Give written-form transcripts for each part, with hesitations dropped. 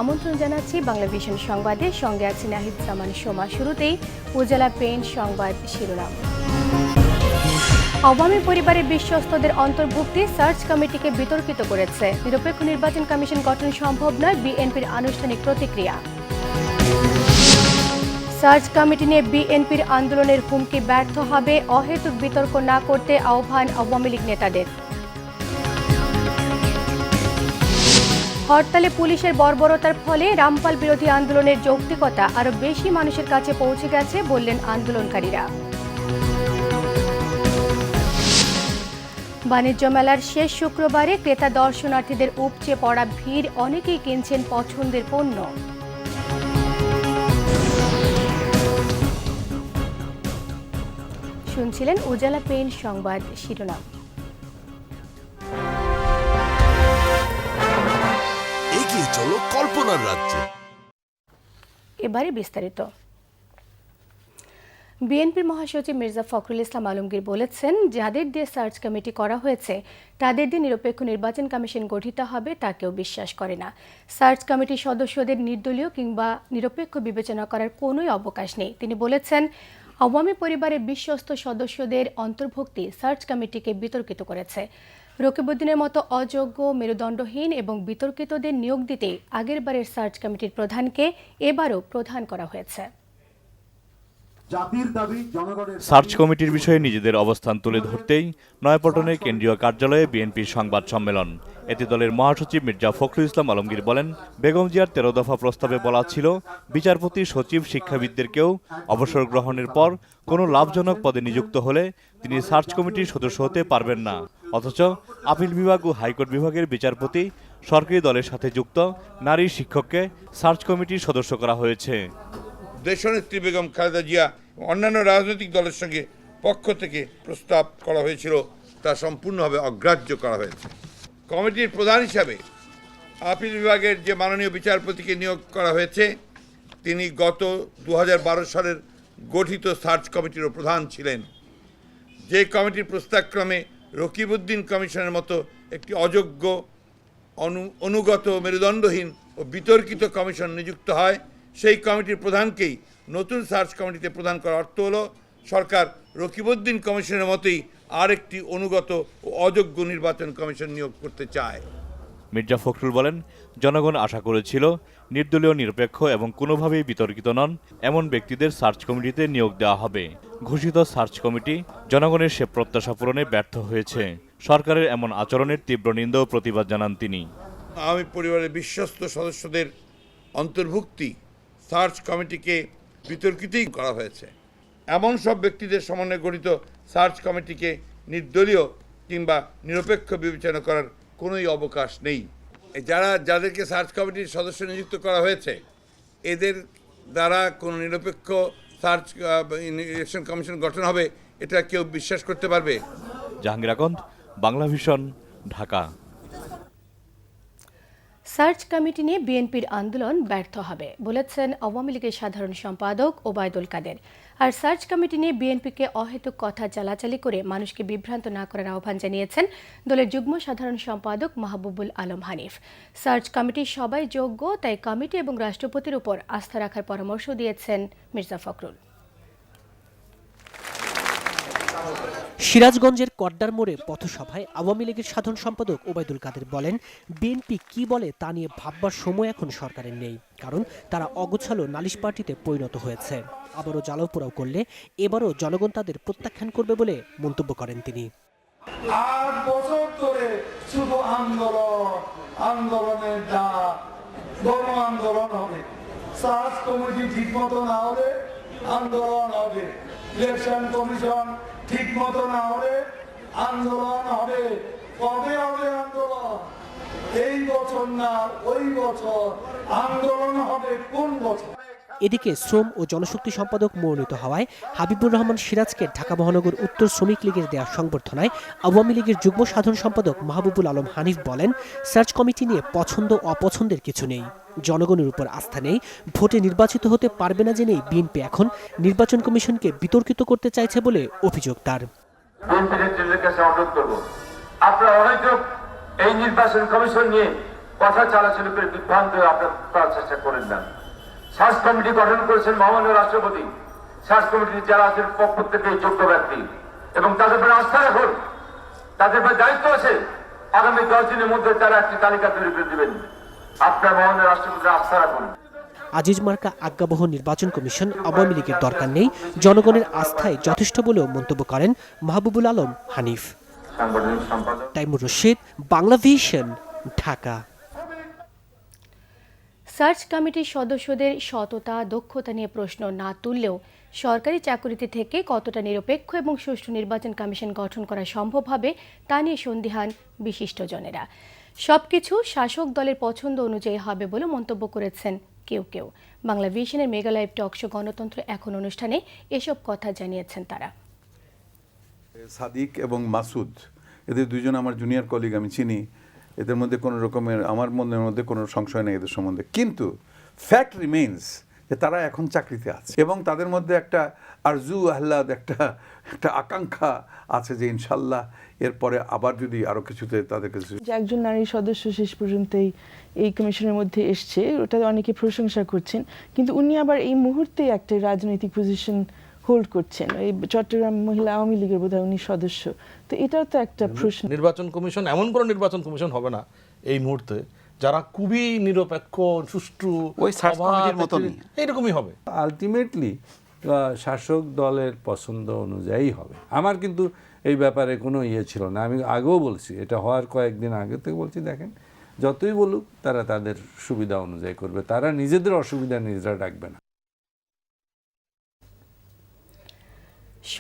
আমন্ত্রণ জানাচ্ছি বাংলা ভিশন সংবাদে। সঙ্গে আছে নাহিদ জামান সোমা। শুরুতেই উপজেলা পেইন্ট সংবাদ শিরোনাম। আওয়ামী পরিবারের বিশ্বস্তদের অন্তর্ভুক্তি সার্চ কমিটিকে বিতর্কিত করেছে। নিরপেক্ষ নির্বাচন কমিশন গঠন সম্ভব নয়, বিএনপির আনুষ্ঠানিক প্রতিক্রিয়া। সার্চ কমিটি নিয়ে বিএনপির আন্দোলনের হুমকি ব্যর্থ হবে, অহেতুক বিতর্ক না করতে আহ্বান আওয়ামী লীগ নেতাদের। হরতালে পুলিশের বর্বরতার ফলে রামপাল বিরোধী আন্দোলনের যৌক্তিকতা আরও বেশি মানুষের কাছে পৌঁছে গেছে বললেন আন্দোলনকারীরা। বাণিজ্য মেলার শেষ শুক্রবারে ক্রেতা দর্শনার্থীদের উপচে পড়া ভিড়, অনেকেই কিনছেন পছন্দের পণ্য। শুনছিলেন উপজেলা পেইন্ট সংবাদ শিরোনাম। এগিয়ে চলো কল্পনার রাজ্যে। এবারে বিস্তারিত। বিএনপির মহাসচিব মির্জা ফখরুল ইসলাম আলমগীর বলেছেন, যাদের দিয়ে সার্চ কমিটি করা হয়েছে তাদের দিয়ে নিরপেক্ষ নির্বাচন কমিশন গঠিত হবে তা কেউ বিশ্বাস করে না। সার্চ কমিটির সদস্যদের নির্দলীয় কিংবা নিরপেক্ষ বিবেচনা করার কোনোই অবকাশ নেই। তিনি বলেছেন, আওয়ামী পরিবারের বিশ্বস্ত সদস্যদের অন্তর্ভুক্তি সার্চ কমিটিকে বিতর্কিত করেছে। রকিবউদ্দিনের মতো অযোগ্য, মেরুদণ্ডহীন এবং বিতর্কিতদের নিয়োগ দিতে আগেরবারের সার্চ কমিটির প্রধানকে এবারও প্রধান করা হয়েছে। সার্চ কমিটির বিষয়ে নিজেদের অবস্থান তুলে ধরতেই নয়াপল্টনে কেন্দ্রীয় কার্যালয়ে বিএনপির সংবাদ সম্মেলন। এতে দলের মহাসচিব মির্জা ফখরুল ইসলাম আলমগীর বলেন, বেগম জিয়ার 13 দফা প্রস্তাবে বলা ছিল বিচারপতি, সচিব, শিক্ষাবিদদেরকেও অবসর গ্রহণের পর কোনো লাভজনক পদে নিযুক্ত হলে তিনি সার্চ কমিটির সদস্য হতে পারবেন না। অথচ আপিল বিভাগ ও হাইকোর্ট বিভাগের বিচারপতি, সরকারি দলের সাথে যুক্ত নারী শিক্ষককে সার্চ কমিটির সদস্য করা হয়েছে। দেশনেত্রী বেগম খালেদা জিয়া অন্যান্য রাজনৈতিক দলের সঙ্গে পক্ষ থেকে প্রস্তাব করা হয়েছিল, তা সম্পূর্ণভাবে অগ্রাহ্য করা হয়েছে। কমিটির প্রধান হিসাবে আপিল বিভাগের যে মাননীয় বিচারপতিকে নিয়োগ করা হয়েছে, তিনি গত 2012 সালের গঠিত সার্চ কমিটিরও প্রধান ছিলেন। যে কমিটির প্রস্তাবক্রমে রকিবউদ্দিন কমিশনের মতো একটি অযোগ্য, অনুগত, মেরুদণ্ডহীন ও বিতর্কিত কমিশন নিযুক্ত হয়, সেই কমিটির প্রধানকেই নতুন সার্চ কমিটিতে প্রদান করার অর্থ হল সরকার রকিবউদ্দিন কমিশনের মতোই আরেকটি অনুগত ও অযোগ্য নির্বাচন কমিশন নিয়োগ করতে চায়। মির্জা ফখরুল বলেন, জনগণ আশা করেছিল নির্দলীয়, নিরপেক্ষ এবং কোনোভাবেই বিতর্কিত নন এমন ব্যক্তিদের সার্চ কমিটিতে নিয়োগ দেওয়া হবে। ঘোষিত সার্চ কমিটি জনগণের সে প্রত্যাশা পূরণে ব্যর্থ হয়েছে। সরকারের এমন আচরণের তীব্র নিন্দা ও প্রতিবাদ জানান তিনি। আওয়ামী পরিবারের বিশ্বস্ত সদস্যদের অন্তর্ভুক্তি সার্চ কমিটিকে বিতর্কিতই করা হয়েছে। এমন সব ব্যক্তিদের সমন্বয়ে গঠিত সার্চ কমিটিকে নির্দলীয় কিংবা নিরপেক্ষ বিবেচনা করার কোনোই অবকাশ নেই। যাদেরকে সার্চ কমিটির সদস্য নিযুক্ত করা হয়েছে, এদের দ্বারা কোনো নিরপেক্ষ সার্চ ইলেকশন কমিশন গঠন হবে, এটা কেউ বিশ্বাস করতে পারবে? Jahangir Akand, Bangla vision, Dhaka. Search committee নিয়ে বিএনপির আন্দোলন ব্যর্থ হবে বলেছেন আওয়ামী লীগের সাধারণ সম্পাদক ওবায়দুল কাদের। আর সার্চ কমিটি নিয়ে বিএনপিকে অহেতুক কথা চালাচালি করে মানুষকে বিভ্রান্ত না করার আহ্বান জানিয়েছেন দলের যুগ্ম সাধারণ সম্পাদক মাহবুবুল আলম হানিফ। সার্চ কমিটির সবাই যোগ্য, তাই কমিটি এবং রাষ্ট্রপতির উপর আস্থা রাখার পরামর্শ দিয়েছেন মির্জা ফখরুল। সিরাজগঞ্জের কড্ডার মোড়ে পথসভায় আওয়ামী লীগের সাধারণ সম্পাদক ওবায়দুল কাদের বলেন, বিএনপি কি বলে তা নিয়ে ভাববার সময় এখন সরকারের নেই, কারণ তারা অগোছালো নালিশ পার্টিতে পরিণত হয়েছে। আবারও জ্বালাও পোড়াও করলে এবারও জনগণ তাদের প্রত্যাখ্যান করবে বলে মন্তব্য করেন তিনি। 8 বছর ধরে শুধু আন্দোলনের ডাক, গণ আন্দোলন হবে। সার্চ কমিটি ঠিক মতো না হলে আন্দোলন হবে, ইলেকশন কমিশন ঠিক মতো না হলে আন্দোলন হবে। কবে হবে আন্দোলন? এই বছর না, ওই বছর। আন্দোলন হবে কোন বছর? এদিকে শ্রম ও জনশক্তি সম্পাদক মনোনীত হওয়ায় হাবিবুর রহমান সিরাজকে ঢাকা মহানগর উত্তর শ্রমিক লীগের দেয়া সংবর্ধনায় আওয়ামী লীগের যুগ্ম সাধারণ সম্পাদক মাহবুবুল আলম হানিফ বলেন, সার্চ কমিটি নিয়ে পছন্দ অপছন্দের কিছু নেই, জনগণের উপর আস্থা নেই, ভোটে নির্বাচিত হতে পারবে না জেনেই বিএনপি এখন নির্বাচন কমিশনকে বিতর্কিত করতে চাইছে বলে অভিযোগ তার। আপনারা অনেক এই নির্বাচন কমিশন নিয়ে কথা চালাচালি করে বিভ্রান্ত হয়ে আপনার করার চেষ্টা করেন না। সার্চ কমিটি গঠন করেছেন মহামান্য রাষ্ট্রপতি। সার্চ কমিটির যারা আছেন পক্ষ থেকে যোগ্য ব্যক্তি এবং তাদের উপরে আস্থা রাখুন, তাদের উপরে দায়িত্ব আছে। আগামী 10 দিনের মধ্যে তারা একটি তালিকা তৈরি করে দেবেন। আপনার মহামান্য রাষ্ট্রপতির আস্থা রাখুন। আজিজ মার্কা আজ্ঞাবহ নির্বাচন কমিশন আওয়ামী লীগের দরকার নেই, জনগণের আস্থায় যথেষ্ট বলেও মন্তব্য করেন মাহবুবুল আলম হানিফ। সাংগঠনিক সম্পাদক তাইমুর রশিদ, বাংলা ভিশন, ঢাকা। সার্চ কমিটির সদস্যদের সততা দক্ষতা নিয়ে প্রশ্ন না তুললেও সরকারি চাকরিতে থেকে কতটা নিরপেক্ষ এবং সুষ্ঠু নির্বাচন কমিশন গঠন করা সম্ভব হবে তা নিয়ে সন্দিহান বিশিষ্টজনেরা। সবকিছু শাসক দলের পছন্দ অনুযায়ী হবে বলে মন্তব্য করেছেন কেউ কেউ। বাংলা ভিশনের মেগা লাইভ টক শো গণতন্ত্র এখন অনুষ্ঠানে এসব কথা জানিয়েছেন তারা। সাদিক এবং মাসুদ, এদের দুজন আমার জুনিয়র কলিগ, আমি চিনি। এদের মধ্যে কোনো রকমের আমার মনের মধ্যে কোনো সংশয় নেই এদের সম্বন্ধে, কিন্তু ফ্যাক্ট রিমেইনস যে তারা এখন চাকরিতে আছে এবং তাদের মধ্যে একটা আরজু আহ্লাদ, একটা আকাঙ্ক্ষা আছে যে ইনশাল্লাহ এরপরে আবার যদি আরও কিছুতে তাদের কাছে। যে একজন নারী সদস্য শেষ পর্যন্ত এই কমিশনের মধ্যে এসছে, ওটা অনেকে প্রশংসা করছেন, কিন্তু উনি আবার এই মুহূর্তে একটা রাজনৈতিক পজিশন হোল্ড করছেন। এই চট্টগ্রাম মহিলা আওয়ামী লীগের বোধহয় উনি সদস্য, তো এটাও তো একটা প্রশ্ন। নির্বাচন কমিশন এমন কোনো নির্বাচন কমিশন হবে না এই মুহূর্তে যারা খুবই নিরপেক্ষ, সুষ্ঠু, ওই সার্চ কমিটির মতনই এইরকমই হবে। আলটিমেটলি শাসক দলের পছন্দ অনুযায়ী হবে। আমার কিন্তু এই ব্যাপারে কোনো ছিল না, আমি আগেও বলছি, এটা হওয়ার কয়েকদিন আগে থেকে বলছি, দেখেন যতই বলুক তারা তাদের সুবিধা অনুযায়ী করবে, তারা নিজেদের অসুবিধা নিজেরা ডাকবে না।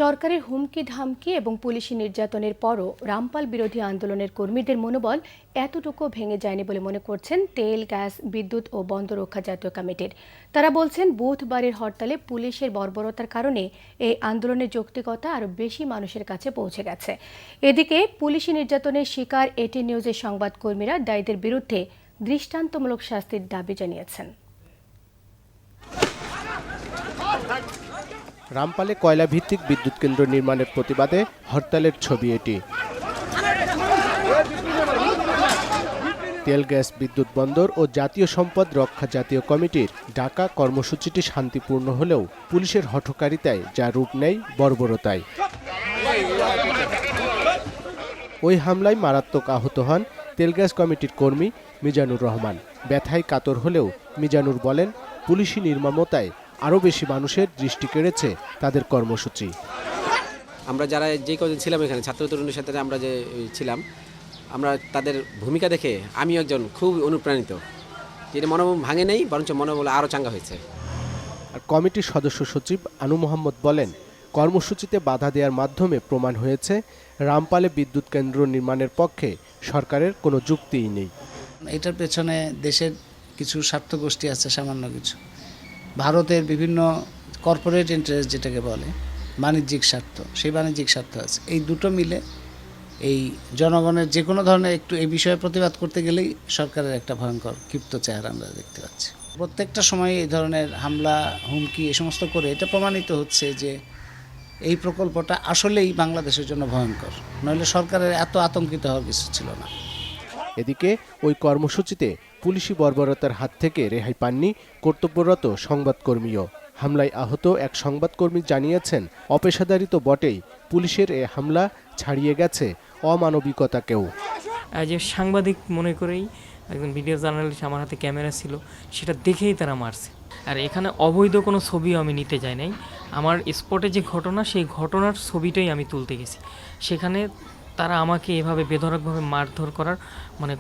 সরকারের হুমকি ধামকি এবং পুলিশি নির্যাতনের পরও রামপাল বিরোধী আন্দোলনের কর্মীদের মনোবল এতটুকু ভেঙে যায়নি বলে মনে করছেন তেল, গ্যাস, বিদ্যুৎ ও বন্দর রক্ষা জাতীয় কমিটির। তারা বলছেন বুধবারের হরতালে পুলিশের বর্বরতার কারণে এই আন্দোলনের যৌক্তিকতা আরও বেশি মানুষের কাছে পৌঁছে গেছে। এদিকে পুলিশি নির্যাতনের শিকার এটি নিউজের সংবাদকর্মীরা দায়ীদের বিরুদ্ধে দৃষ্টান্তমূলক শাস্তির দাবি জানিয়েছেন। রামপালে কয়লা ভিত্তিক বিদ্যুৎ কেন্দ্র নির্মাণের প্রতিবাদে হরতালের ছবি এটি। তেল, গ্যাস, বিদ্যুৎ, বন্দর ও জাতীয় সম্পদ রক্ষা জাতীয় কমিটির ঢাকা কর্মসূচিটি শান্তিপূর্ণ হলেও পুলিশের হঠকারিতায় যা রূপ নেয় বর্বরতায়। ওই হামলায় মারাত্মক আহত হন তেল গ্যাস কমিটির কর্মী মিজানুর রহমান। ব্যথায় কাতর হলেও মিজানুর বলেন, পুলিশি নির্মমতায় আরও বেশি মানুষের দৃষ্টি কেড়েছে তাদের কর্মসূচি। আমরা যারা যে কদিন ছিলাম এখানে ছাত্র তরুণের সাথে আমরা যে ছিলাম, আমরা তাদের ভূমিকা দেখে আমিও একজন খুব অনুপ্রাণিত, যেটা মনোবল ভাঙে নেই, বরঞ্চ মনোবল আরও চাঙ্গা হয়েছে। আর কমিটির সদস্য সচিব আনু মোহাম্মদ বলেন, কর্মসূচিতে বাধা দেওয়ার মাধ্যমে প্রমাণ হয়েছে রামপালে বিদ্যুৎ কেন্দ্র নির্মাণের পক্ষে সরকারের কোনো যুক্তিই নেই। এটার পেছনে দেশের কিছু স্বার্থ গোষ্ঠী আছে, সামান্য কিছু ভারতের বিভিন্ন কর্পোরেট ইন্টারেস্ট যেটাকে বলে বাণিজ্যিক স্বার্থ, সেই বাণিজ্যিক স্বার্থ আছে। এই দুটো মিলে এই জনগণের যে কোনো ধরনের একটু এই বিষয়ে প্রতিবাদ করতে গেলেই সরকারের একটা ভয়ঙ্কর ক্ষিপ্ত চেহারা আমরা দেখতে পাচ্ছি। প্রত্যেকটা সময় এই ধরনের হামলা, হুমকি এ সমস্ত করে এটা প্রমাণিত হচ্ছে যে এই প্রকল্পটা আসলেই বাংলাদেশের জন্য ভয়ঙ্কর, নইলে সরকারের এত আতঙ্কিত হওয়ার কিছু ছিল না। এদিকে ওই কর্মসূচিতে পুলিশি বর্বরতার হাত থেকে রেহাই পাননি কর্তব্যরত সংবাদকর্মীও। হামলায় আহত এক সংবাদকর্মী জানিয়েছেন, অপেশাদারিত বটেই পুলিশের এ হামলা ছাড়িয়ে গেছে অমানবিকতাকেও। যে সাংবাদিক মনে করেই একজন ভিডিও জার্নালিস্ট, আমার হাতে ক্যামেরা ছিল, সেটা দেখেই তারা মারছে। আর এখানে অবৈধ কোনো ছবিও আমি নিতে যাই নাই। আমার স্পটে যে ঘটনা, সেই ঘটনার ছবিটাই আমি তুলতে গেছি। সেখানে তারা আমাকে এভাবে বেধড়কভাবে মারধর করার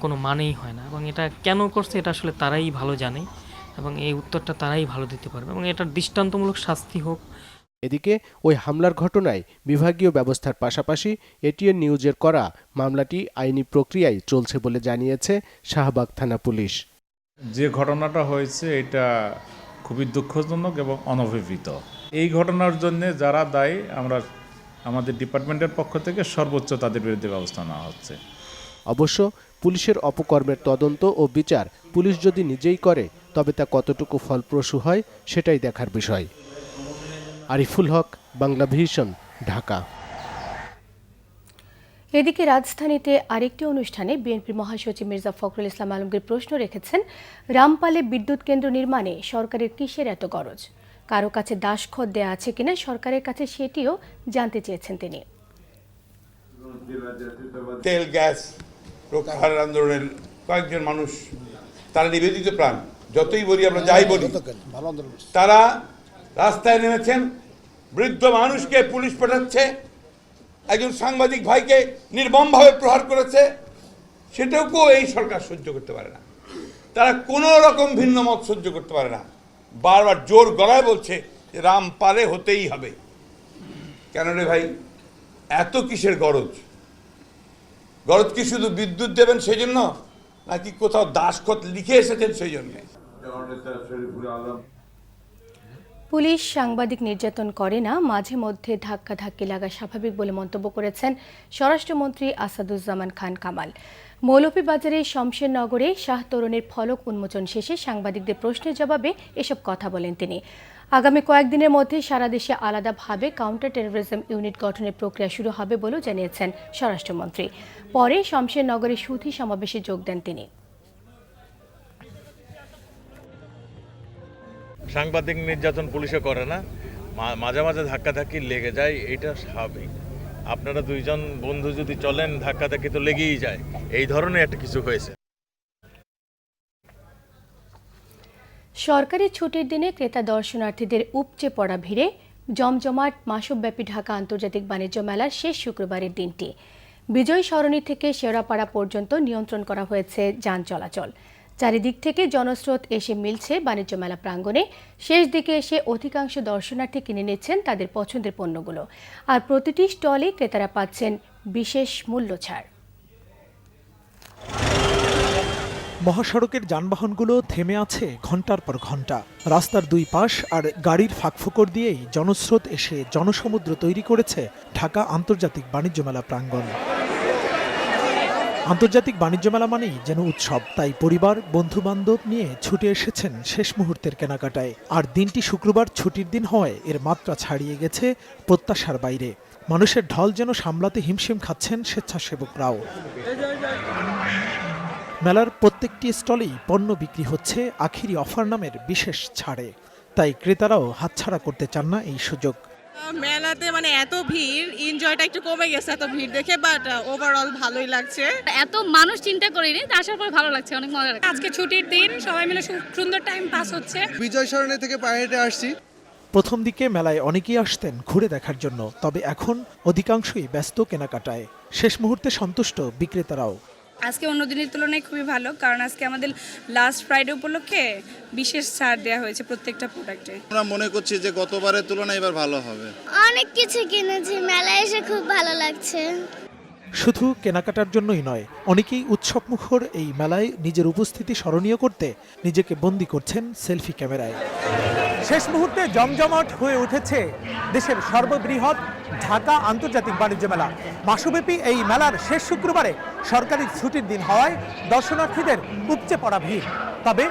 কোনো মানেই হয় না, এবং এটা কেন করছে এটা আসলে তারাই ভালো জানে, এবং এই উত্তরটা তারাই ভালো দিতে পারবে, এবং এটার দৃষ্টান্তমূলক শাস্তি হোক। এদিকে ওই হামলার ঘটনায় বিভাগীয় ব্যবস্থার পাশাপাশি এটিএন নিউজের করা মামলাটি আইনি প্রক্রিয়ায় চলছে বলে জানিয়েছে শাহবাগ থানা পুলিশ। যে ঘটনাটা হয়েছে এটা খুবই দুঃখজনক এবং অনভিপ্রেত। এই ঘটনার জন্য যারা দায়ী, আমরা আমাদের ডিপার্টমেন্টের পক্ষ থেকে সর্বোচ্চ তাদের বিরুদ্ধে ব্যবস্থা নেওয়া হচ্ছে। অবশ্য পুলিশের অপকর্মের তদন্ত ও বিচার পুলিশ যদি নিজেই করে তবে তা কতটুকু ফলপ্রসূ হয় সেটাই দেখার বিষয়। আরিফুল হক, বাংলা ভিশন, ঢাকা। এদিকে রাজধানীতে আরেকটি অনুষ্ঠানে বিএনপি মহাসচিব মির্জা ফখরুল ইসলাম আলমগীর প্রশ্ন রেখেছেন, রামপালে বিদ্যুৎ কেন্দ্র নির্মাণে সরকারের কিসের এত গরজ? কারো কাছে দাসখত দেয়া আছে কিনা সরকারের কাছে সেটিও জানতে চেয়েছেন তিনি। তেল গ্যাস প্রত্যাহার আন্দোলনের কয়েকজন মানুষ, তারা নিবেদিত প্রাণ, যতই বলি আমরা যাই বলি, তারা রাস্তায় নেমেছেন। বৃদ্ধ মানুষকে পুলিশ পাঠাচ্ছে, একজন সাংবাদিক ভাইকে নির্মমভাবে প্রহার করেছে, সেটাকেও এই সরকার সহ্য করতে পারে না। তারা কোনো রকম ভিন্ন মত সহ্য করতে পারে না, বারবার জোর গলায় বলছে যে রামপালে হতেই হবে। কেন রে ভাই, এত কিসের গরজ? গরজ কি শুধু বিদ্যুৎ দেবেন সেই জন্য, নাকি কোথাও দাসখত লিখে এসেছেন সেই জন্যে? পুলিশ সাংবাদিক নির্যাতন করে না, মাঝে মধ্যে ধাক্কাধাক্কি লাগা স্বাভাবিক বলে মন্তব্য করেছেন স্বরাষ্ট্রমন্ত্রী আসাদুজ্জামান খান কামাল। মৌলভীবাজারের শমশেরনগরে শাহ তরুণের ফলক উন্মোচন শেষে সাংবাদিকদের প্রশ্নের জবাবে এসব কথা বলেন তিনি। আগামী কয়েকদিনের মধ্যে সারা দেশে আলাদাভাবে কাউন্টার টেরোরিজম ইউনিট গঠনের প্রক্রিয়া শুরু হবে বলেও জানিয়েছেন স্বরাষ্ট্রমন্ত্রী। পরে শমশেরনগরে সুধী সমাবেশে যোগ দেন তিনি। সাংবাদিক নির্যাতন পুলিশে করে না, মাঝে মাঝে ধাক্কাধাক্কি লেগে যায়, এটা স্বাভাবিক। আপনারা দুইজন বন্ধু যদি চলেন, ধাক্কাধাক্কি তো লেগেই যায়। এই ধরনের একটা কিছু হয়েছে। সরকারি ছুটির দিনে ক্রেতা দর্শনার্থীদের উপচে পড়া ভিড়ে জমজমাট মাসব্যাপী ঢাকা আন্তর্জাতিক বাণিজ্য মেলার শেষ শুক্রবারের দিনটি। বিজয় সরণি থেকে শেওড়াপাড়া পর্যন্ত নিয়ন্ত্রণ করা হয়েছে যান চলাচল। চারিদিক থেকে জনস্রোত এসে মিলছে বাণিজ্য মেলা প্রাঙ্গণে। শেষ দিকে এসে অধিকাংশ দর্শনার্থী কিনে নিচ্ছেন তাদের পছন্দের পণ্যগুলো, আর প্রতিটি স্টলে ক্রেতারা পাচ্ছেন বিশেষ মূল্য ছাড়। মহাসড়কের যানবাহনগুলো থেমে আছে ঘন্টার পর ঘন্টা। রাস্তার দুই পাশ আর গাড়ির ফাঁকফোকর দিয়েই জনস্রোত এসে জনসমুদ্র তৈরি করেছে ঢাকা আন্তর্জাতিক বাণিজ্য মেলা প্রাঙ্গণ। আন্তর্জাতিক বাণিজ্য মেলা মানেই যেন উৎসব, তাই পরিবার বন্ধু বান্ধব নিয়ে ছুটে এসেছেন শেষ মুহূর্তের কেনাকাটায়। আর দিনটি শুক্রবার ছুটির দিন হওয়ায় এর মাত্রা ছাড়িয়ে গেছে প্রত্যাশার বাইরে। মানুষের ঢল যেন সামলাতে হিমশিম খাচ্ছেন স্বেচ্ছাসেবকরাও। মেলার প্রত্যেকটি স্টলেই পণ্য বিক্রি হচ্ছে আখিরি অফার নামের বিশেষ ছাড়ে, তাই ক্রেতারাও হাতছাড়া করতে চান না এই সুযোগ। মেলাতে এত ভিড়, এনজয়টা একটু কমে গেছে এত ভিড় দেখে, বাট ওভারঅল ভালোই লাগছে। এত মানুষ চিন্তা করিনি, আসার পর ভালো লাগছে, অনেক মজা লাগছে। আজকে ছুটির দিন, সবাই মিলে সুন্দর টাইম পাস হচ্ছে। বিজয় সরণি থেকে পায়ে হেঁটে আসছি। প্রথম দিকে মেলায় অনেকেই আসতেন ঘুরে দেখার জন্য, তবে এখন অধিকাংশই ব্যস্ত কেনাকাটায়। শেষ মুহূর্তে সন্তুষ্ট বিক্রেতারাও। আজকে অন্য দিনের তুলনায় খুবই ভালো, কারণ আজকে আমাদের লাস্ট ফ্রাইডে উপলক্ষে বিশেষ ছাড় দেওয়া হয়েছে প্রত্যেকটা প্রোডাক্টে। আমরা মনে করছি যে গতবারের তুলনায় এবার ভালো হবে। অনেক কিছু কিনেছি, মেলায় এসে খুব ভালো লাগছে। শুধু কেনাকাটার জন্যই নয়, অনেকেই উৎসবমুখর এই মেলায় নিজের উপস্থিতি স্মরণীয় করতে নিজেকে বন্দী করছেন সেলফি ক্যামেরায়। শেষ মুহূর্তে জমজমাট হয়ে উঠেছে দেশের সর্ববৃহৎ ঢাকা আন্তর্জাতিক বাণিজ্য মেলা। মাসব্যাপী এই মেলার শেষ শুক্রবারে সরকারি ছুটির দিন হওয়ায় দর্শনার্থীদের উপচে পড়া ভিড়। তবে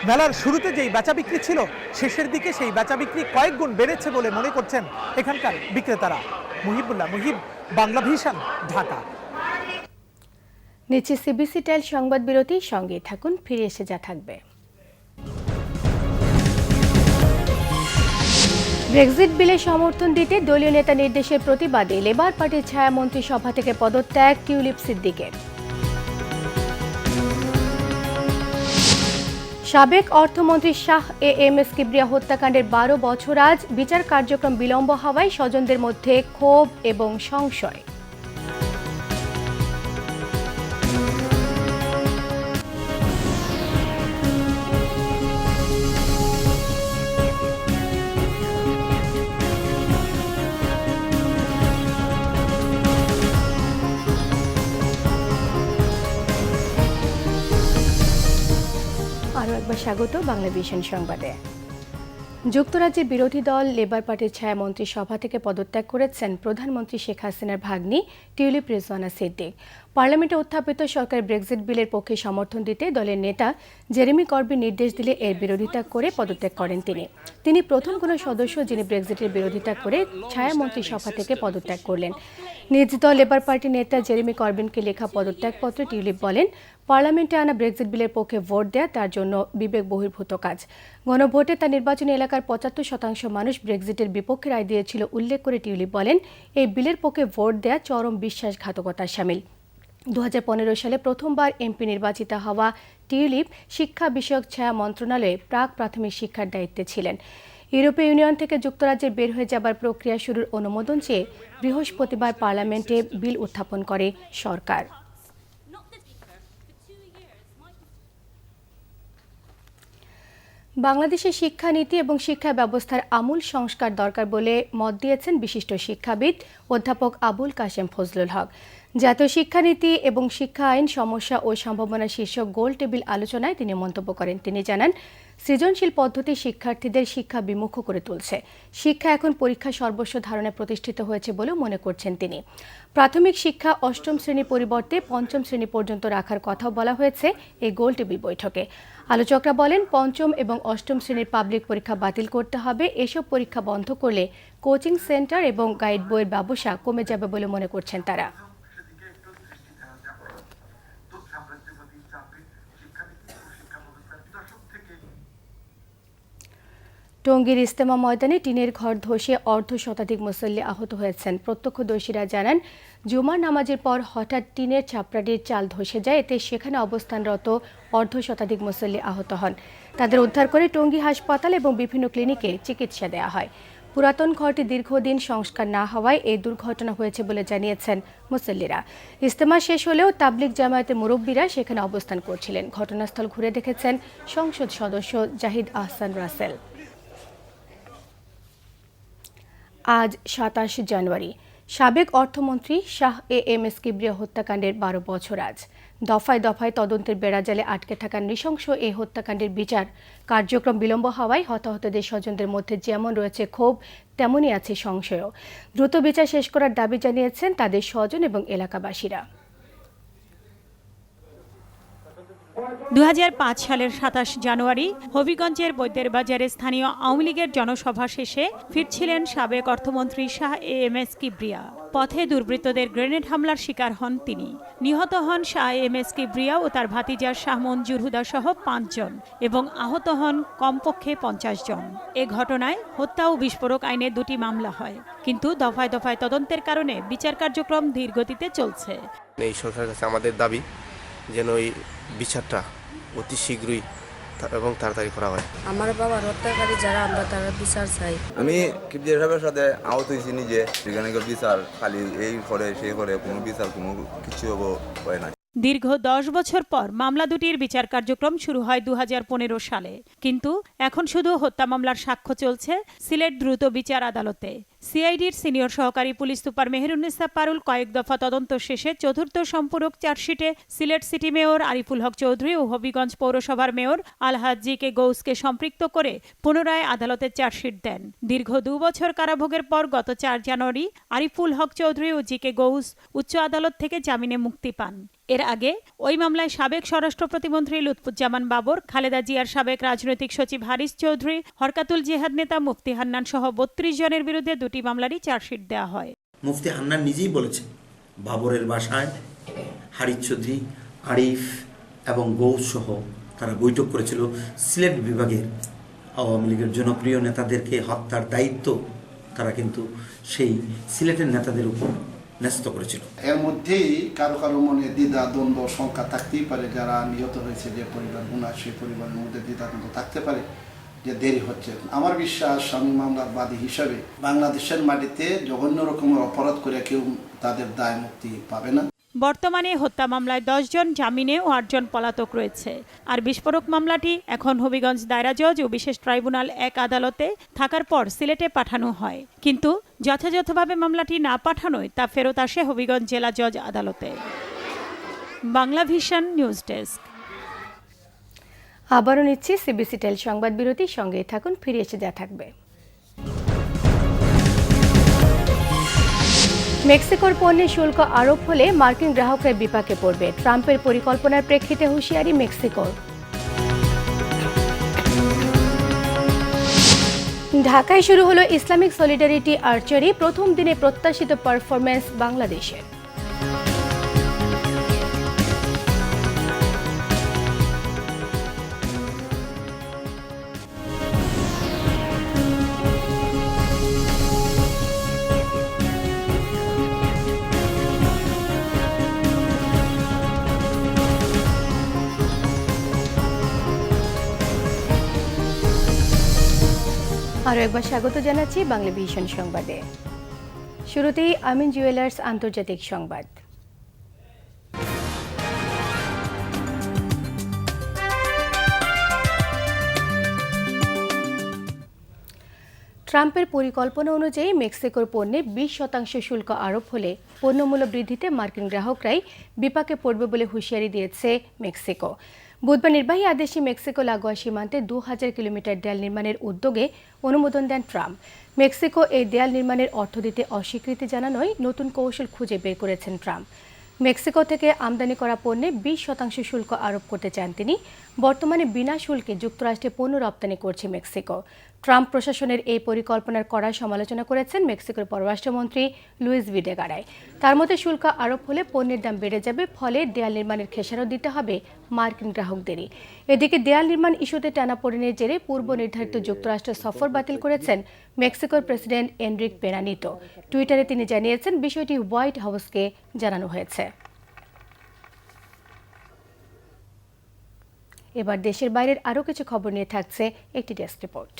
মেলার শুরুতে যেই বেচা বিক্রি ছিল, শেষের দিকে সেই বেচা বিক্রি কয়েক গুণ বেড়েছে বলে মনে করছেন এখানকার বিক্রেতারা। মুহিবুল্লাহ মুহিব, বাংলা ভিশন, ঢাকা। নিচে সিবিসি টেল সংবাদ বিরতি, সঙ্গে থাকুন, ফিরে এসে যা থাকবে। ব্রেক্সিট বিলে সমর্থন দিতে দলীয় নেতা নির্দেশের প্রতিবাদে লেবার পার্টির ছায়ামন্ত্রী সভা থেকে পদত্যাগ টিউলিপ সিদ্দিকের। সাবেক অর্থমন্ত্রী শাহ এএমএস কিবরিয়া হত্যাকাণ্ডের 12 বছর আজ, বিচার কার্যক্রম বিলম্ব হওয়ায় স্বজনদের মধ্যে ক্ষোভ এবং সংশয়। আরও একবার স্বাগত বাংলা ভিশন সংবাদে। যুক্তরাজ্যের বিরোধী দল লেবার পার্টির ছায়ামন্ত্রী সভা থেকে পদত্যাগ করেছেন প্রধানমন্ত্রী শেখ হাসিনার ভাগ্নি টিউলিপ রিজওয়ানা সিদ্দিক। পার্লামেন্টে উত্থাপিত সরকার ব্রেক্সিট বিলের পক্ষে সমর্থন দিতে দলের নেতা জেরেমি করবিন নির্দেশ দিলে এর বিরোধিতা করে পদত্যাগ করেন তিনি প্রথম কোনো সদস্য যিনি ব্রেক্সিটের বিরোধিতা করে ছায়ামন্ত্রী সভা থেকে পদত্যাগ করলেন। নিজ দল লেবার পার্টির নেতা জেরেমি করবিনকে লেখা পদত্যাগপত্রে টিউলিপ বলেন, পার্লামেন্টে আনা ব্রেক্সিট বিলের পক্ষে ভোট দেয়া তার জন্য বিবেক বহির্ভূত কাজ। গণভোটে তার নির্বাচনী এলাকার ৭৫% মানুষ ব্রেক্সিটের বিপক্ষে রায় দিয়েছিল উল্লেখ করে টিউলিপ বলেন, এই বিলের পক্ষে ভোট দেয়া চরম বিশ্বাসঘাতকতার শামিল। 2015 সালে প্রথমবার এমপি নির্বাচিত হওয়া টিউলিপ শিক্ষা বিষয়ক ছায়া মন্ত্রণালয়ে প্রাক প্রাথমিক শিক্ষার দায়িত্বে ছিলেন। ইউরোপীয় ইউনিয়ন থেকে যুক্তরাজ্যের বের হয়ে যাবার প্রক্রিয়া শুরুর অনুমোদন চেয়ে বৃহস্পতিবার পার্লামেন্টে বিল উত্থাপন করে সরকার। বাংলাদেশের শিক্ষানীতি এবং শিক্ষা ব্যবস্থার আমূল সংস্কার দরকার বলে মত দিয়েছেন বিশিষ্ট শিক্ষাবিদ অধ্যাপক আবুল কাশেম ফজলুল হক। জাতীয় শিক্ষানীতি এবং শিক্ষা আইন সমস্যা ও সম্ভাবনা শীর্ষক গোল টেবিল আলোচনায় তিনি মন্তব্য করেন। তিনি জানান, সৃজনশীল পদ্ধতি শিক্ষার্থীদের শিক্ষা বিমুখ করে তুলছে। শিক্ষা এখন পরীক্ষা সর্বস্ব ধারণায় প্রতিষ্ঠিত হয়েছে বলেও মনে করছেন তিনি। প্রাথমিক শিক্ষা 8ম শ্রেণী পরিবর্তে 5ম শ্রেণী পর্যন্ত রাখার কথাও বলা হয়েছে এই গোল টেবিল বৈঠকে। আলোচকরা বলেন, 5ম এবং 8ম শ্রেণীর পাবলিক পরীক্ষা বাতিল করতে হবে। এসব পরীক্ষা বন্ধ করলে কোচিং সেন্টার এবং গাইড বইয়ের ব্যবসা কমে যাবে বলে মনে করছেন তারা। টঙ্গীর ইস্তেমা ময়দানে টিনের ঘর ধসে অর্ধশতাধিক মুসল্লি আহত হয়েছেন। প্রত্যক্ষদর্শীরা জানান, জুমার নামাজের পর হঠাৎ টিনের ছাপড়াটির চাল ধসে যায়। এতে সেখানে অবস্থানরত অর্ধশতাধিক মুসল্লি আহত হন। তাদের উদ্ধার করে টঙ্গী হাসপাতাল এবং বিভিন্ন ক্লিনিকে চিকিৎসা দেওয়া হয়। পুরাতন ঘরটি দীর্ঘদিন সংস্কার না হওয়ায় এই দুর্ঘটনা হয়েছে বলে জানিয়েছেন মুসল্লিরা। ইস্তেমা শেষ হলেও তাবলিগ জামায়াতের মুরব্বীরা সেখানে অবস্থান করছিলেন। ঘটনাস্থল ঘুরে দেখেছেন সংসদ সদস্য জাহিদ আহসান রাসেল। আজ 27 জানুয়ারি সাবেক অর্থমন্ত্রী শাহ এএমএস কিবরিয়া হত্যাকাণ্ডের 12 বছর আজ। দফায় দফায় তদন্তের বেড়াজালে আটকে থাকা নৃশংস এই হত্যাকাণ্ডের বিচার কার্যক্রম বিলম্ব হওয়ায় হতাহতদের স্বজনদের মধ্যে যেমন রয়েছে ক্ষোভ, তেমনই আছে সংশয়ও। দ্রুত বিচার শেষ করার দাবি জানিয়েছেন তাদের স্বজন এবং এলাকাবাসীরা। 2005 সালের 27 জানুয়ারি হবিগঞ্জের বৈদ্যের বাজারে স্থানীয় আওয়ামী লীগের জনসভা শেষে ফিরছিলেন সাবেক অর্থমন্ত্রী শাহ এএমএস কিবরিয়া। পথে দুর্বৃত্তদের গ্রেনেড হামলার শিকার হন তিনি। নিহত হন শাহ এএমএস কিবরিয়া ও তার ভাতিজা শাহ মঞ্জুর হুদা সহ 5 জন এবং আহত হন কমপক্ষে 50 জন। এ ঘটনায় হত্যা ও বিস্ফোরক আইনে 2টি মামলা হয়, কিন্তু দফায় দফায় তদন্তের কারণে বিচার কার্যক্রম ধীর গতিতে চলছে। এই সরকারের কাছে আমাদের দাবি যেন এই বিচারটা অতি শীঘ্রই এবং তাড়াতাড়ি করা হয়। আমার বাবার হত্যাকারী যারা, আমরা তারা বিচার চাই। আমি কিবরিয়া সাহেবের সাথে আহত হয়েছি নিজে, সেখানে বিচার খালি এই করে সেই করে কোনো বিচার কোনো কিছু হয় না। দীর্ঘ 10 বছর পর মামলা দুটির বিচার কার্যক্রম শুরু হয় 2015 সালে, কিন্তু এখন শুধু হত্যা মামলার সাক্ষ্য চলছে সিলেট দ্রুত বিচার আদালতে। সিআইডির সিনিয়র সহকারী পুলিশ সুপার মেহেরুন্নেসা পারুল কয়েক দফা তদন্ত শেষে চতুর্থ সম্পূরক চার্জশিটে সিলেট সিটি মেয়র আরিফুল হক চৌধুরী ও হবিগঞ্জ পৌরসভার মেয়র আলহাজ জি.কে. গৌসকে সম্পৃক্ত করে পুনরায় আদালতে চার্জশিট দেন। দীর্ঘ 2 বছর কারাভোগের পর গত 4 জানুয়ারি আরিফুল হক চৌধুরী ও জি.কে. গৌস উচ্চ আদালত থেকে জামিনে মুক্তি পান। এর আগে ওই মামলায় সাবেক স্বরাষ্ট্র প্রতিমন্ত্রী লুৎফুজ্জামান বাবর, খালেদা জিয়ার সাবেক রাজনৈতিক সচিব হারিস চৌধুরী, হরকাতুল জিহাদ নেতা মুফতি হান্নান সহ 32 জনের বিরুদ্ধে 2টি মামলারই চার্জশিট দেওয়া হয়। মুফতি হান্নান নিজেই বলেছেন, বাবরের বাসায় হারিস চৌধুরী, আরিফ এবং গৌস সহ তারা বৈঠক করেছিল। সিলেট বিভাগের আওয়ামী লীগের জনপ্রিয় নেতাদেরকে হত্যার দায়িত্ব তারা কিন্তু সেই সিলেটের নেতাদের উপর ন্যস্ত করেছিল। এর মধ্যেই কারো কারো মনে দ্বিধা দ্বন্দ্ব শঙ্কা থাকতেই পারে, যারা নিহত হয়েছে যে পরিবার গুণা, সেই পরিবারের মধ্যে দ্বিধা দ্বন্দ্ব থাকতে পারে যে দেরি হচ্ছে। আমার বিশ্বাস, আমি মামলার বাদী হিসাবে বাংলাদেশের মাটিতে জঘন্য রকমের অপরাধ করে কেউ তাদের দায় মুক্তি পাবে না। বর্তমানে হত্যা মামলায় 10 জন জামিনে ও 8 জন পলাতক রয়েছে। আর বিস্ফোরক মামলাটি এখন হবিগঞ্জ দায়রা জজ ও বিশেষ ট্রাইব্যুনাল 1 আদালতে থাকার পর সিলেটে পাঠানো হয়, কিন্তু যথাযথভাবে মামলাটি না পাঠানোয় তা ফেরত আসে হবিগঞ্জ জেলা জজ আদালতে। Bangla vision news desk. আবারও নিচ্ছি সিবিসি টেল সংবাদ বিরতির সঙ্গে থাকুন, ফিরে এসে যা থাকবে। মেক্সিকোর পণ্যে শুল্ক আরোপ হলে মার্কিন গ্রাহকরা বিপাকে পড়বে, ট্রাম্পের পরিকল্পনার প্রেক্ষিতে হুঁশিয়ারি মেক্সিকোর। ঢাকায় শুরু হলো ইসলামিক সলিডারিটি আর্চারি, প্রথম দিনে প্রত্যাশিত পারফরম্যান্স বাংলাদেশের। আরও একবার স্বাগত জানাচ্ছি বাংলা ভিশন সংবাদে। শুরুতেই আমিন জুয়েলার্স আন্তর্জাতিক সংবাদ। ট্রাম্পের পরিকল্পনা অনুযায়ী মেক্সিকোর পণ্যে 20% শুল্ক আরোপ হলে পণ্যমূল্য বৃদ্ধিতে মার্কিন গ্রাহকরাই বিপাকে পড়বে বলে হুঁশিয়ারি দিয়েছে মেক্সিকো। বুধবার নির্বাহী আদেশে মেক্সিকো লাগোয়া সীমান্তে 2000 কিলোমিটার দেয়াল নির্মাণের উদ্যোগে অনুমোদন দেন ট্রাম্প। মেক্সিকো এই দেয়াল নির্মাণের অর্থ দিতে অস্বীকৃতি জানানোয় নতুন কৌশল খুঁজে বের করেছেন ট্রাম্প। মেক্সিকো থেকে আমদানি করা পণ্যে 20% শুল্ক আরোপ করতে চান তিনি। বর্তমানে বিনা শুল্কে যুক্তরাষ্ট্রে পণ্য রপ্তানি করছে মেক্সিকো। ট্রাম্প প্রশাসনের এই পরিকল্পনার কড়া সমালোচনা করেছেন মেক্সিকোর পররাষ্ট্রমন্ত্রী লুইস ভিডেগারায়। তার মতে শুল্ক আরোপ হলে পণ্যের দাম বেড়ে যাবে, ফলে দেয়াল নির্মাণের খেসারত দিতে হবে মার্কিন গ্রাহকদেরই। এদিকে দেয়াল নির্মাণ ইস্যুতে টানাপোড়েনের জেরে পূর্ব নির্ধারিত যুক্তরাষ্ট্র সফর বাতিল করেছেন মেক্সিকোর প্রেসিডেন্ট এনরিক পেনা নিতো। টুইটারে তিনি জানিয়েছেন বিষয়টি হোয়াইট হাউসকে জানানো হয়েছে। এবার দেশের বাইরের আরও কিছু খবর নিয়ে থাকছে একটি ডেস্ক রিপোর্ট।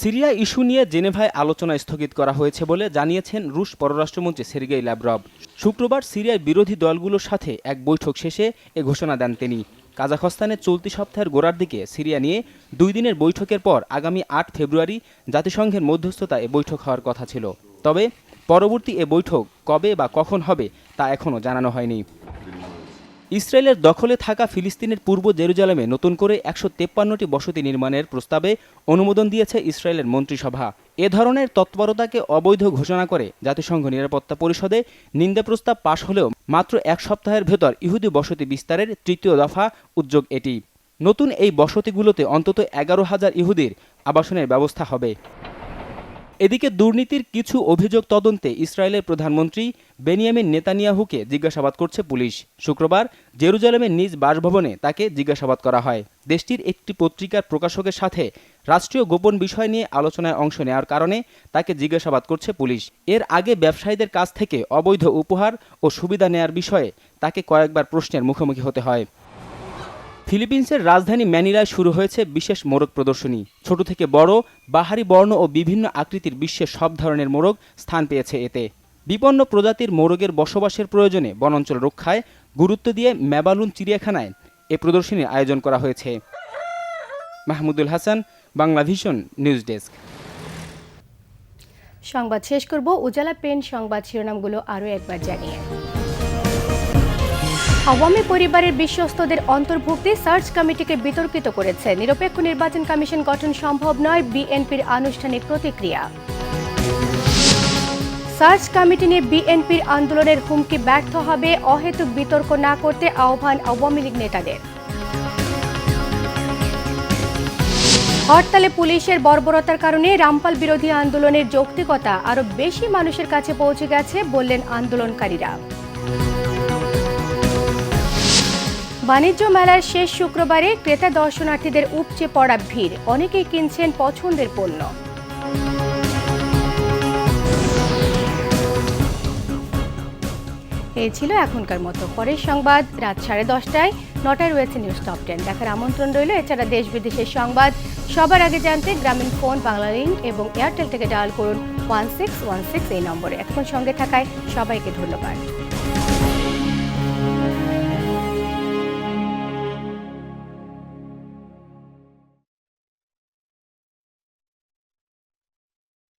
সিরিয়া ইস্যু নিয়ে জেনেভায় আলোচনা স্থগিত করা হয়েছে বলে জানিয়েছেন রুশ পররাষ্ট্রমন্ত্রী সের্গেই ল্যাভরভ। শুক্রবার সিরিয়ার বিরোধী দলগুলোর সাথে এক বৈঠক শেষে এ ঘোষণা দেন তিনি। কাজাখস্তানে চলতি সপ্তাহের গোড়ার দিকে সিরিয়া নিয়ে 2 দিনের বৈঠকের পর আগামী 8 ফেব্রুয়ারি জাতিসংঘের মধ্যস্থতায় এ বৈঠক হওয়ার কথা ছিল। তবে পরবর্তী এ বৈঠক কবে বা কখন হবে তা এখনও জানানো হয়নি। ইসরায়েলের দখলে থাকা ফিলিস্তিনের পূর্ব জেরুজালেমে নতুন করে 153টি বসতি নির্মাণের প্রস্তাবে অনুমোদন দিয়েছে ইসরায়েলের মন্ত্রিসভা। এ ধরনের তৎপরতাকে অবৈধ ঘোষণা করে জাতিসংঘ নিরাপত্তা পরিষদে নিন্দা প্রস্তাব পাশ হলেও মাত্র 1 সপ্তাহের ভেতর ইহুদি বসতি বিস্তারের 3য় দফা উদ্যোগ এটি। নতুন এই বসতিগুলোতে অন্তত 11,000 ইহুদির আবাসনের ব্যবস্থা হবে। এদিকে দুর্নীতির কিছু অভিযোগ তদন্তে ইসরায়েলের প্রধানমন্ত্রী বেনিয়ামিন নেতানিয়াহুকে জিজ্ঞাসাবাদ করছে পুলিশ। শুক্রবার জেরুজালেমের নিজ বাসভবনে তাকে জিজ্ঞাসাবাদ করা হয়। দেশটির একটি পত্রিকার প্রকাশকের সাথে রাষ্ট্রীয় গোপন বিষয় নিয়ে আলোচনায় অংশ নেওয়ার কারণে তাকে জিজ্ঞাসাবাদ করছে পুলিশ। এর আগে ব্যবসায়ীদের কাছ থেকে অবৈধ উপহার ও সুবিধা নেয়ার বিষয়ে তাকে কয়েকবার প্রশ্নের মুখোমুখি হতে হয়। ফিলিপিন্সের রাজধানী ম্যানিলায় শুরু হয়েছে বিশেষ মোরগ প্রদর্শনী। ছোট থেকে বড়, বাহারি বর্ণ ও বিভিন্ন আকৃতির বিশ্বের সব ধরনের মোরগ স্থান পেয়েছে এতে। বিপন্ন প্রজাতির মোরগের বসবাসের প্রয়োজনে বনাঞ্চল রক্ষায় গুরুত্ব দিয়ে মেবালুন চিড়িয়াখানায় এ প্রদর্শনীর আয়োজন করা হয়েছে। Mahmudul Hasan, Bangla vision news desk. সংবাদ শেষ করব উজালা পেন সংবাদ শিরোনামগুলো আরও একবার জানিয়ে। আওয়ামী পরিবারের বিশ্বস্তদের অন্তর্ভুক্তি সার্চ কমিটিকে বিতর্কিত করেছে। নিরপেক্ষ নির্বাচন কমিশন গঠন সম্ভব নয়, বিএনপির আনুষ্ঠানিক প্রতিক্রিয়া। সার্চ কমিটি নিয়ে বিএনপির আন্দোলনের হুমকি ব্যর্থ হবে, অহেতুক বিতর্ক না করতে আহ্বান আওয়ামী লীগ নেতাদের। হরতালে পুলিশের বর্বরতার কারণে রামপাল বিরোধী আন্দোলনের যৌক্তিকতা আরও বেশি মানুষের কাছে পৌঁছে গেছে বললেন আন্দোলনকারীরা। বাণিজ্য মেলার শেষ শুক্রবারে ক্রেতা দর্শনার্থীদের উপচে পড়া ভিড়, অনেকেই কিনছেন পছন্দের পণ্য। এই ছিল এখনকার মতো। পরের সংবাদ রাত 10:30টায়, 9টায় রয়েছে নিউজ টপ 10 দেখার আমন্ত্রণ রইল। এছাড়া দেশ বিদেশের সংবাদ সবার আগে জানতে গ্রামীণ ফোন, বাংলা লিংক এবং এয়ারটেল থেকে ডায়াল করুন 1616 এই নম্বরে। এখন সঙ্গে থাকায় সবাইকে ধন্যবাদ।